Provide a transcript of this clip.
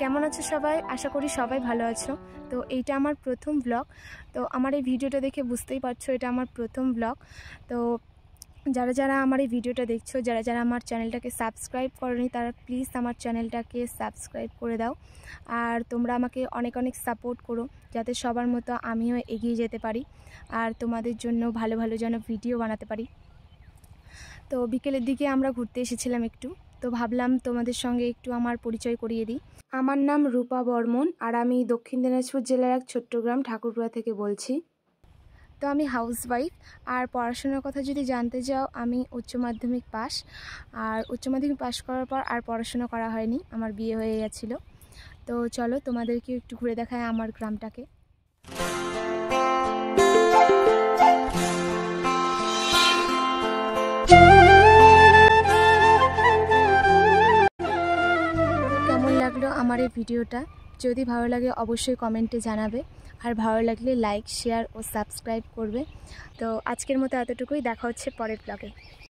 কেমন আছো সবাই? আশা করি সবাই ভালো আছো। তো এইটা আমার প্রথম ব্লগ। তো আমার এই ভিডিওটা দেখে বুঝতেই পারছো এটা আমার প্রথম ব্লগ। তো যারা যারা আমার এই ভিডিওটা দেখছো, যারা যারা আমার চ্যানেলটাকে সাবস্ক্রাইব করোনি, তারা প্লিজ আমার চ্যানেলটাকে সাবস্ক্রাইব করে দাও। আর তোমরা আমাকে অনেক অনেক সাপোর্ট করো, যাতে সবার মতো আমিও এগিয়ে যেতে পারি আর তোমাদের জন্য ভালো ভালো যেন ভিডিও বানাতে পারি। তো বিকেলের দিকে আমরা ঘুরতে এসেছিলাম একটু, তো ভাবলাম তোমাদের সঙ্গে একটু আমার পরিচয় করিয়ে দিই। আমার নাম রূপা বর্মন, আর আমি দক্ষিণ দিনাজপুর জেলার এক ছোট্ট গ্রাম ঠাকুরপুরা থেকে বলছি। তো আমি হাউসওয়াইফ। আর পড়াশোনার কথা যদি জানতে চাও, আমি উচ্চ মাধ্যমিক পাস। আর উচ্চ মাধ্যমিক পাস করার পর আর পড়াশোনা করা হয়নি, আমার বিয়ে হয়ে গেছিলো। তো চলো তোমাদেরকে একটু ঘুরে দেখায় আমার গ্রামটাকে। কেমন লাগলো আমার এই ভিডিওটা? যদি ভালো লাগে অবশ্যই কমেন্টে জানাবে, আর ভালো লাগলে লাইক, শেয়ার ও সাবস্ক্রাইব করবে। তো আজকের মতো এতটুকুই, দেখা হচ্ছে পরের ব্লগে।